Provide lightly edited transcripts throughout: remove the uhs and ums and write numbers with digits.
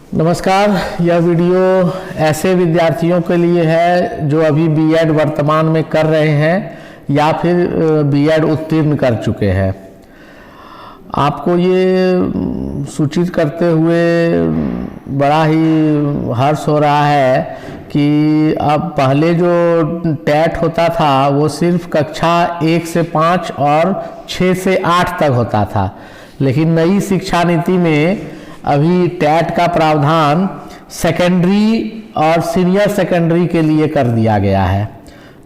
नमस्कार। यह वीडियो ऐसे विद्यार्थियों के लिए है जो अभी बीएड वर्तमान में कर रहे हैं या फिर बीएड उत्तीर्ण कर चुके हैं। आपको ये सूचित करते हुए बड़ा ही हर्ष हो रहा है कि अब पहले जो टेट होता था वो सिर्फ कक्षा 1 से 5 और 6 से 8 तक होता था, लेकिन नई शिक्षा नीति में अभी टेट का प्रावधान सेकेंडरी और सीनियर सेकेंडरी के लिए कर दिया गया है।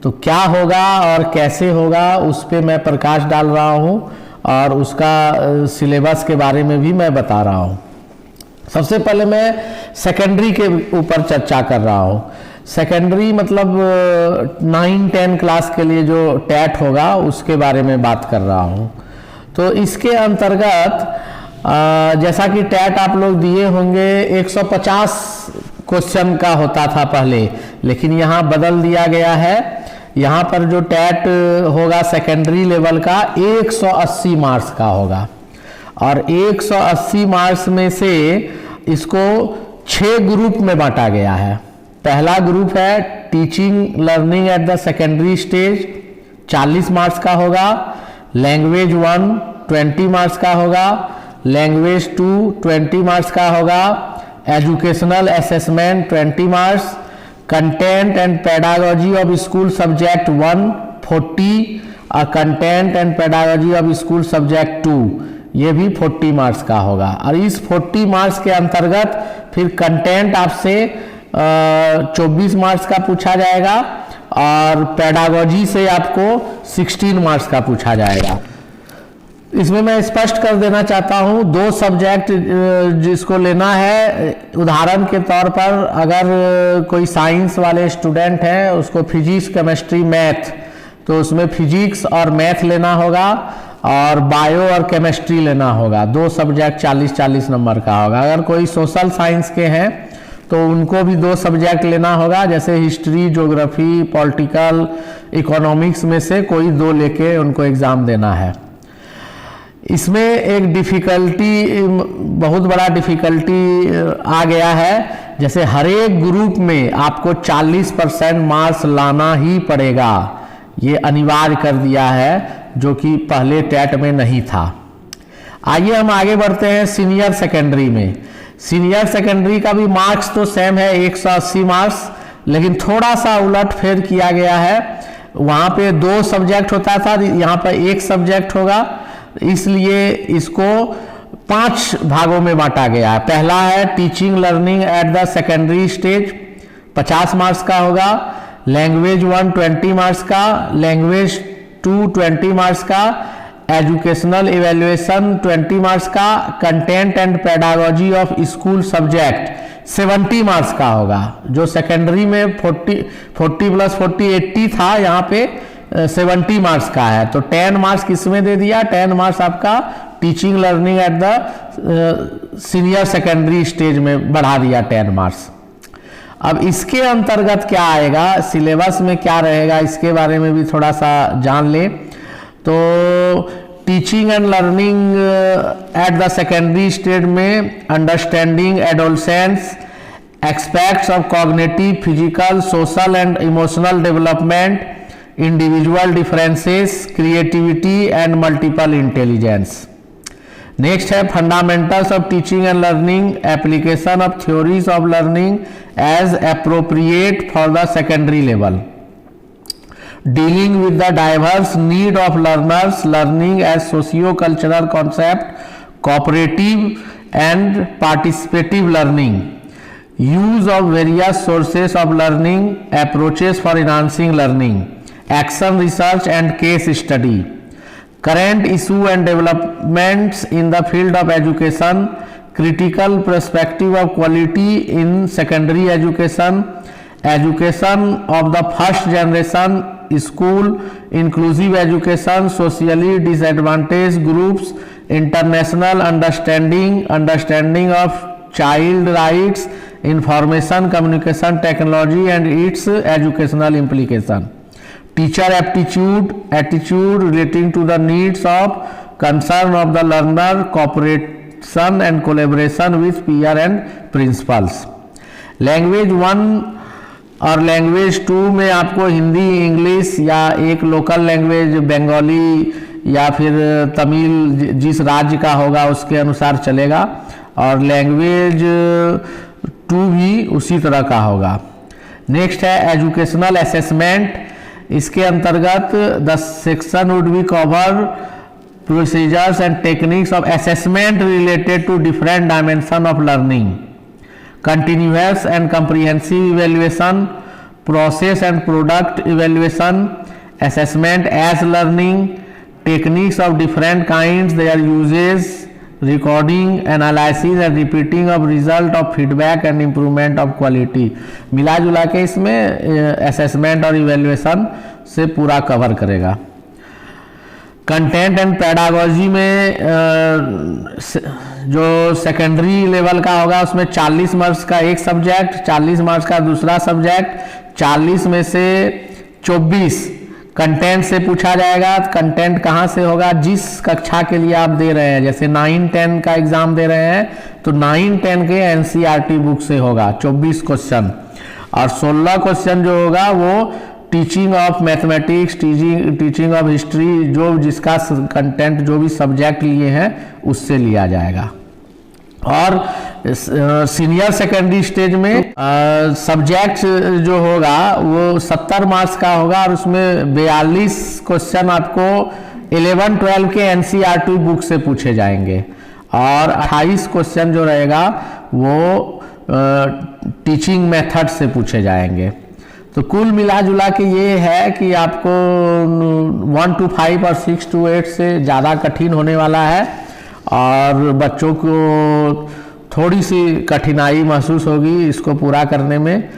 तो क्या होगा और कैसे होगा उस पे मैं प्रकाश डाल रहा हूँ और उसका सिलेबस के बारे में भी मैं बता रहा हूँ। सबसे पहले मैं सेकेंडरी के ऊपर चर्चा कर रहा हूँ। सेकेंडरी मतलब 9-10 क्लास के लिए जो टेट होगा उसके बारे में बात कर रहा हूँ। तो इसके अंतर्गत जैसा कि टेट आप लोग दिए होंगे 150 क्वेश्चन का होता था पहले, लेकिन यहाँ बदल दिया गया है। यहाँ पर जो टेट होगा सेकेंडरी लेवल का 180 मार्क्स का होगा और 180 मार्क्स में से इसको 6 ग्रुप में बांटा गया है। पहला ग्रुप है teaching learning at the secondary stage, 40 marks का होगा। लैंग्वेज 1 20 मार्क्स का होगा। लैंग्वेज 2 20 मार्क्स का होगा। Educational assessment 20 marks. Content and pedagogy of school subject 1 40 और content and pedagogy of school subject 2 ये भी 40 मार्क्स का होगा। और इस 40 मार्क्स के अंतर्गत फिर कंटेंट आपसे 24 मार्क्स का पूछा जाएगा और पेडागोजी से आपको 16 मार्क्स का पूछा जाएगा। इसमें मैं स्पष्ट कर देना चाहता हूँ 2 सब्जेक्ट जिसको लेना है। उदाहरण के तौर पर अगर कोई साइंस वाले स्टूडेंट हैं उसको फिजिक्स केमिस्ट्री मैथ, तो उसमें फिजिक्स और मैथ लेना होगा और बायो और केमिस्ट्री लेना होगा। 2 सब्जेक्ट 40-40 नंबर का होगा। अगर कोई सोशल साइंस के हैं तो उनको भी 2 सब्जेक्ट लेना होगा, जैसे हिस्ट्री, ज्योग्राफी, पॉलिटिकल, इकोनॉमिक्स में से कोई 2 लेके उनको एग्ज़ाम देना है। इसमें एक डिफ़िकल्टी, बहुत बड़ा डिफ़िकल्टी आ गया है। जैसे हर एक ग्रुप में आपको 40% मार्क्स लाना ही पड़ेगा, ये अनिवार्य कर दिया है, जो कि पहले टेट में नहीं था। आइए हम आगे बढ़ते हैं सीनियर सेकेंडरी में। सीनियर सेकेंडरी का भी मार्क्स तो सेम है 180 मार्क्स, लेकिन थोड़ा सा उलट फेर किया गया है। वहाँ पे 2 सब्जेक्ट होता था, यहाँ पर 1 सब्जेक्ट होगा, इसलिए इसको 5 भागों में बांटा गया है। पहला है teaching learning at the secondary stage, 50 marks का होगा। लैंग्वेज 1 20 मार्क्स का। लैंग्वेज 2 20 मार्क्स का। एजुकेशनल इवेल्युएशन 20 मार्क्स का। Content and pedagogy of school subject 70 marks का होगा। जो सेकेंडरी में 40 + 40 80 था, यहाँ पे 70 मार्क्स का है। तो 10 मार्क्स किसमें दे दिया? 10 मार्क्स आपका teaching learning at the senior secondary stage में बढ़ा दिया 10 मार्क्स। अब इसके अंतर्गत क्या आएगा, सिलेबस में क्या रहेगा, इसके बारे में भी थोड़ा सा जान ले। तो teaching and learning at the secondary stage में understanding adolescence, aspects of cognitive, physical, social and emotional development, individual differences, creativity and multiple intelligence. Next है fundamentals of teaching and learning, application of theories of learning as appropriate for the secondary level, dealing with the diverse need of learners, learning as socio cultural concept, cooperative and participative learning, use of various sources of learning, approaches for enhancing learning, action research and case study, current issue and developments in the field of education, critical perspective of quality in secondary education, education of the first generation school, inclusive education, socially disadvantaged groups, international understanding, understanding of child rights, information communication technology and its educational implication, teacher aptitude, attitude relating to the needs of concern of the learner, communication and collaboration with peer and principles. Language 1 और language 2 में आपको Hindi, English या एक local language Bengali या फिर तमिल जिस राज्य का होगा उसके अनुसार चलेगा, और लैंग्वेज 2 भी उसी तरह का होगा। नेक्स्ट है एजुकेशनल असेसमेंट। इसके अंतर्गत the section would be cover procedures and techniques of assessment related to different dimension of learning, continuous and comprehensive evaluation, process and product evaluation, assessment as learning, techniques of different kinds, their uses, recording, analysis and repeating of result of feedback and improvement of quality। मिला जुला के इसमें assessment और evaluation से पूरा cover करेगा। Content and pedagogy में जो सेकेंडरी लेवल का होगा उसमें 40 मार्क्स का एक सब्जेक्ट, 40 मार्क्स का दूसरा सब्जेक्ट, 40 में से 24 कंटेंट से पूछा जाएगा। कंटेंट कहाँ से होगा? जिस कक्षा के लिए आप दे रहे हैं, जैसे 9-10 का एग्जाम दे रहे हैं तो 9-10 के एनसीईआरटी बुक से होगा 24 क्वेश्चन, और 16 क्वेश्चन जो होगा वो teaching of mathematics, teaching of history, जो जिसका कंटेंट जो भी सब्जेक्ट लिए हैं उससे लिया जाएगा। और सीनियर सेकेंडरी स्टेज में सब्जेक्ट जो होगा वो 70 मार्क्स का होगा, और उसमें 42 क्वेश्चन आपको 11-12 के एनसीईआरटी बुक से पूछे जाएंगे, और 28 क्वेश्चन जो रहेगा वो टीचिंग मेथड से पूछे जाएंगे। तो कुल मिला जुला के ये है कि आपको 1 to 5 और 6 to 8 से ज़्यादा कठिन होने वाला है, और बच्चों को थोड़ी सी कठिनाई महसूस होगी इसको पूरा करने में।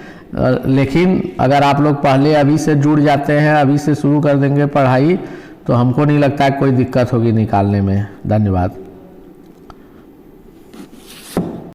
लेकिन अगर आप लोग पहले अभी से जुड़ जाते हैं, अभी से शुरू कर देंगे पढ़ाई, तो हमको नहीं लगता है कोई दिक्कत होगी निकालने में। धन्यवाद।